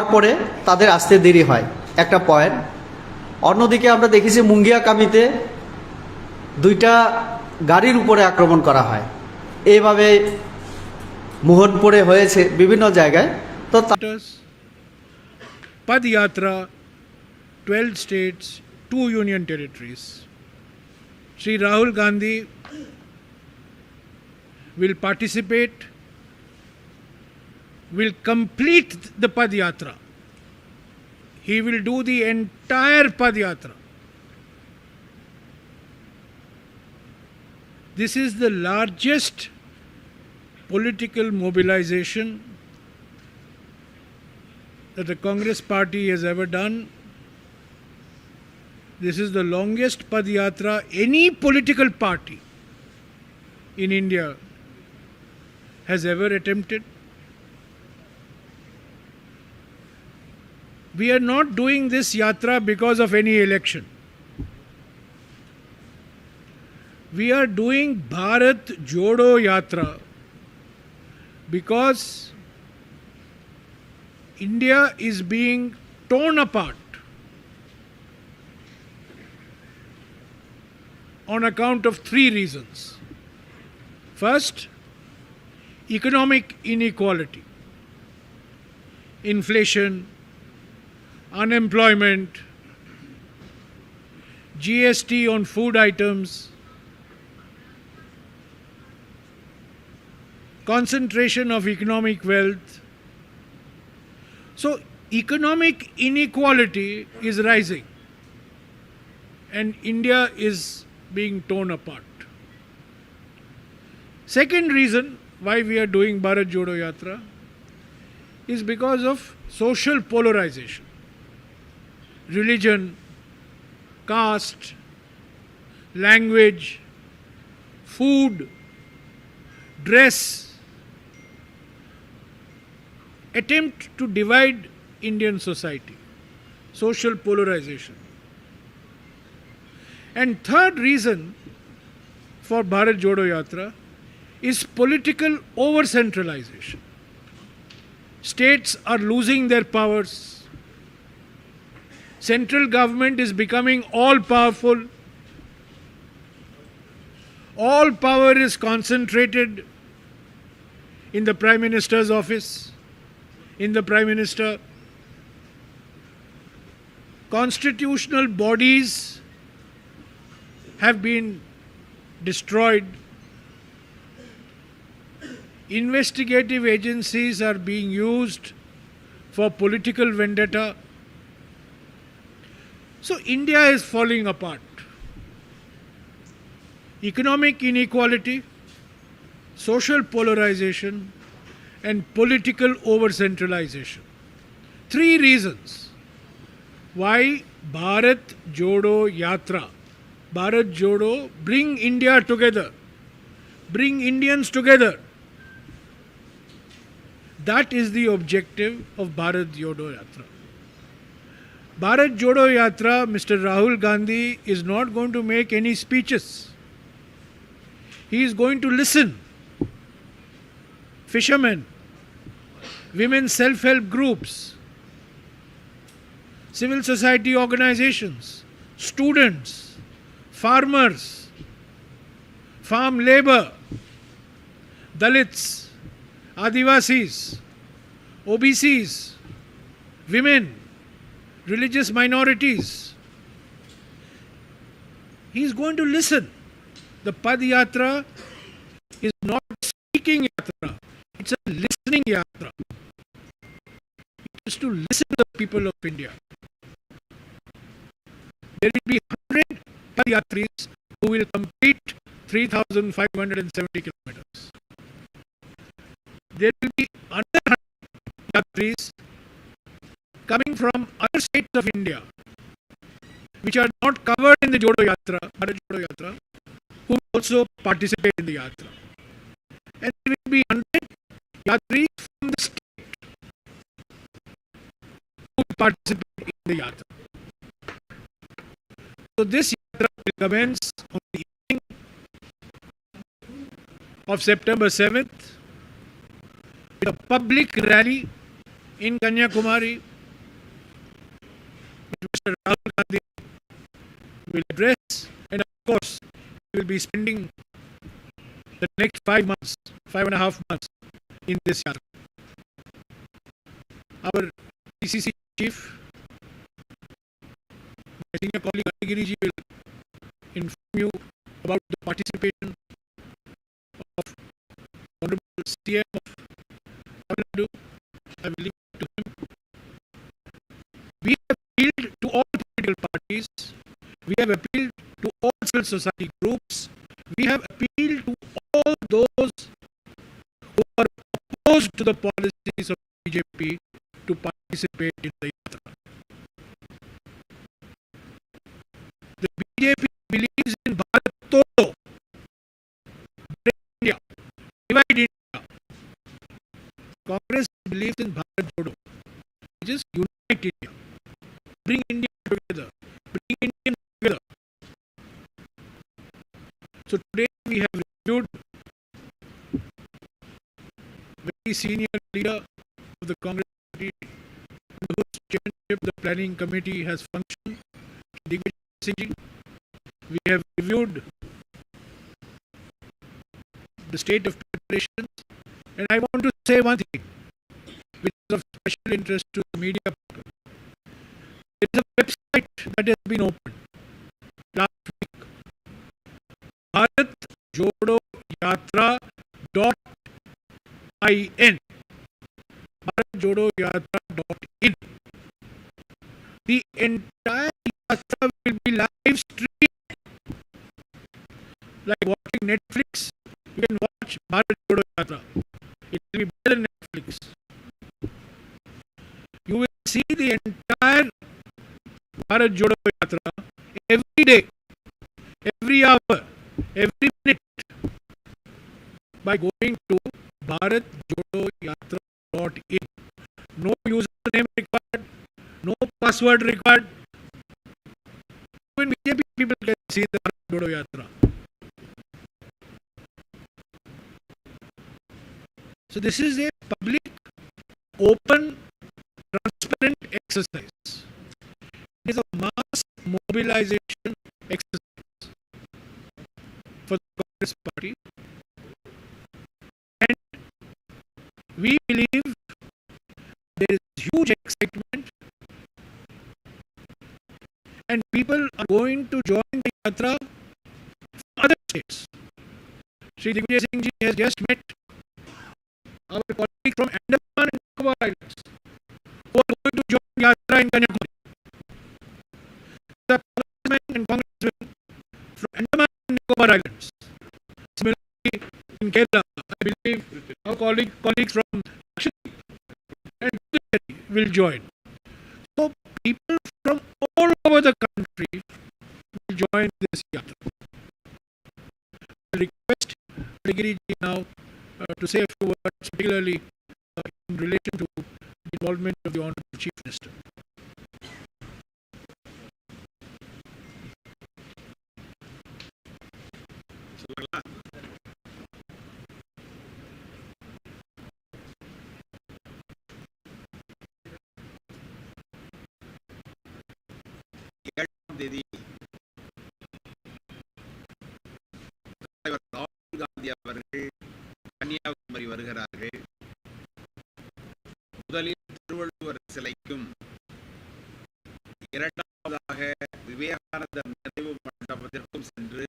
তারপরে তাদের আসতে দেরি হয়, একটা পয়েন্ট। অন্যদিকে আমরা দেখেছি মুঙ্গিয়াকামিতে দুইটা গাড়ির উপরে আক্রমণ করা হয়, এইভাবে মোহনপুরে হয়েছে বিভিন্ন জায়গায়। তো Padayatra, 12 states, 2 union territories. Shri Rahul Gandhi will participate, will complete the Padayatra. He will do the entire Padayatra. This is the largest political mobilization that the Congress party has ever done. This is the longest Padayatra any political party in India has ever attempted. We are not doing this yatra because of any election. We are doing Bharat Jodo Yatra because India is being torn apart on account of 3 reasons. First, economic inequality, inflation, unemployment, GST on food items, concentration of economic wealth. So economic inequality is rising and India is being torn apart. Second reason why we are doing Bharat Jodo Yatra is because of social polarization. Religion, caste, language, food, dress attempt to divide Indian society. Social polarization. And third reason for Bharat Jodo Yatra is political over-centralization. States are losing their powers. Central government is becoming all-powerful. All power is concentrated in the Prime Minister's office, in the Prime Minister. Constitutional bodies have been destroyed. Investigative agencies are being used for political vendetta. So India is falling apart. Economic inequality, social polarization, and political over-centralization. 3 reasons why Bharat Jodo Yatra, Bharat Jodo, bring India together, bring Indians together. That is the objective of Bharat Jodo Yatra. Bharat Jodo Yatra, Mr. Rahul Gandhi is not going to make any speeches. He is going to listen. Fishermen, women's self-help groups, civil society organizations, students, farmers, farm labor, Dalits, Adivasis, OBCs, women, religious minorities. He is going to listen. The Padayatra is not speaking yatra, it's a listening yatra. It is to listen to the people of India. There will be 100 Padayatris who will complete 3,570 kilometers. There will be another 100 Yatris coming from other states of India which are not covered in the Jodo Yatra, Bharat Jodo Yatra, who will also participate in the Yatra. And there will be 100 Yatris from the state who will participate in the Yatra. So this Yatra will commence on the evening of September 7th with a public rally in Kanyakumari, which Mr. Rahul Gandhi will address, and of course, he will be spending the next 5 months, 5.5 months in this yatra. Our AICC chief, my senior colleague Agiriji, will inform you about the participation of Honorable CM of Tamil Nadu. I will leave it to him. We have appealed to all political parties. We have appealed to all civil society groups. We have appealed to all those who are opposed to the policies of BJP to participate in the yatra. The BJP believes in Bharat Todo, break India, divide India. Congress believes in Bharat Jodo, which is unite India, bring India together, bring Indians together. So today we have reviewed very senior leader of the Congress party, in whose chairmanship the planning committee has functioned, Singh. We have reviewed the state of preparations, and I want to say one thing which is of special interest to the media people. There is a website that has been opened last week, bharatjodoyatra.in. bharatjodoyatra.in. The entire yatra will be live streamed. Like watching Netflix, you can watch Bharat Jodo Yatra. It will be better than Netflix. You will see the entire Bharat Jodo Yatra every day, every hour, every minute by going to bharatjodoyatra.in. No username required, no password required. Even BJP people can see the Bharat Jodo Yatra. So this is a public, open, transparent exercise. It is a mass mobilization exercise for the Congress party, and we believe there is huge excitement, and people are going to join the yatra from other states. Shri Singh ji has just met our colleague from Andaman and Nicobar Islands, who are going to join yatra in Kanyakumari. The congressmen and congresswomen from Andaman and Nicobar Islands. Similarly, in Kerala, I believe our colleagues from Shri and will join. So people from all over the country will join this yatra. I request Agiriji now to say a few words, particularly in relation to the involvement of the Honorable Chief Minister. தேதி தலைவர் ராகுல் காந்தி அவர்கள் கன்னியாகுமரி வருகிறார்கள். முதலில் திருவள்ளுவர் சிலைக்கும் இரண்டாவதாக விவேகானந்தர் நினைவு மண்டபத்திற்கும் சென்று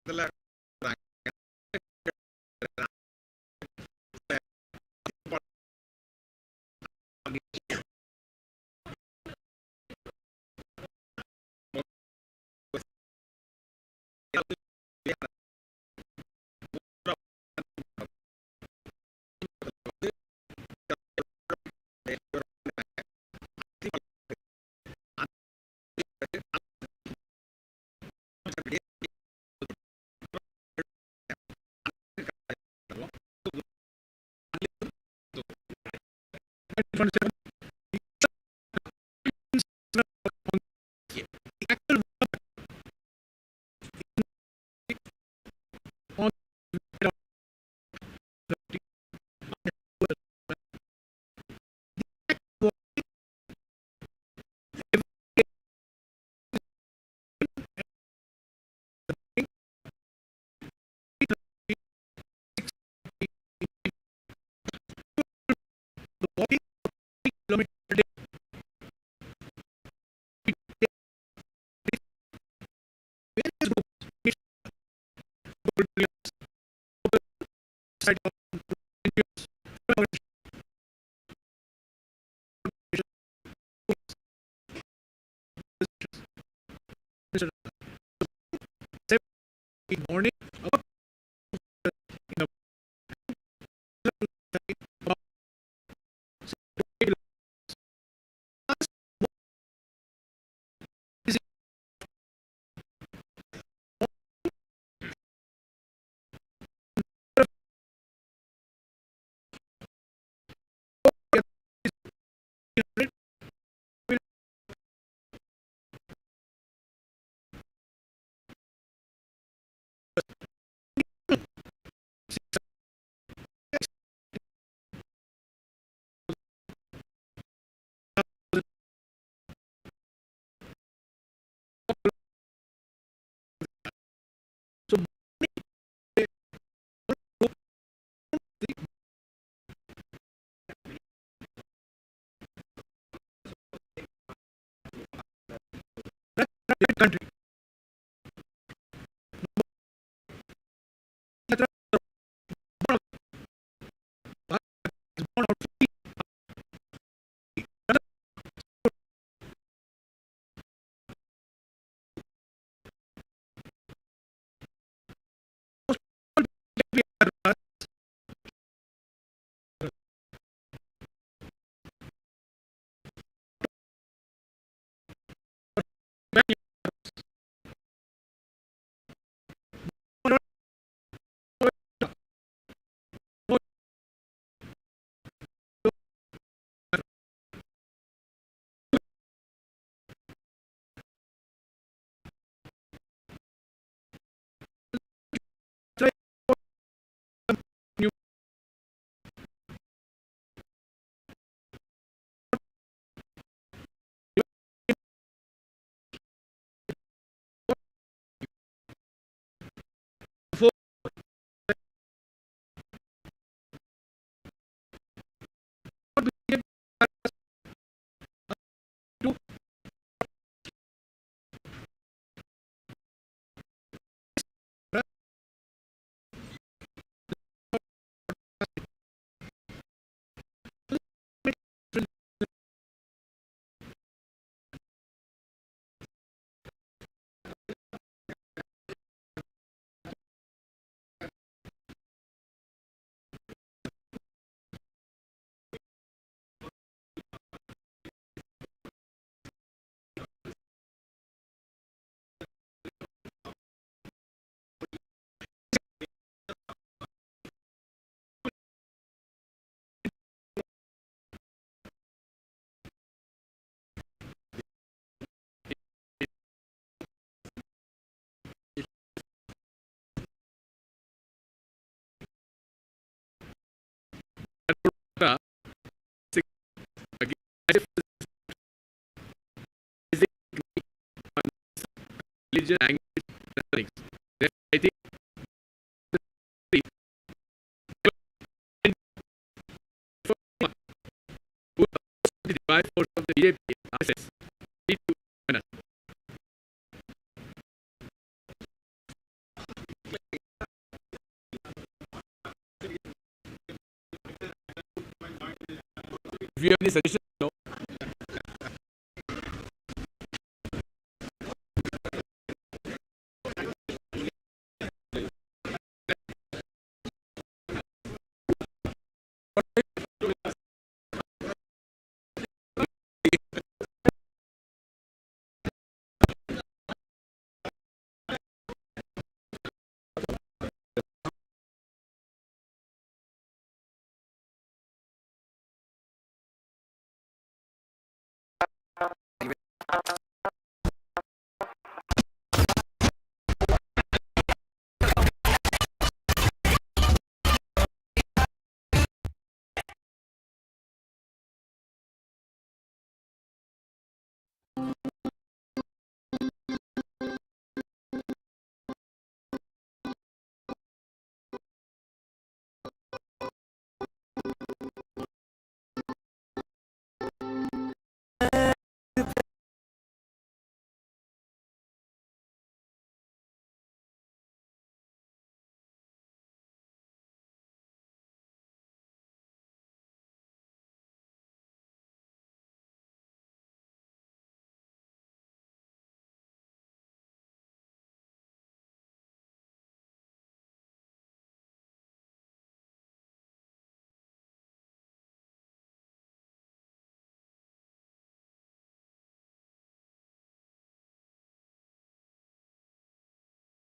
இதுல walking 3 kilometers a day. Various groups, side of NGOs, in the morning, about in the so that country. Religion, language, things. I think who the divine force of the BJP RSS need to join us. you have any suggestions, no.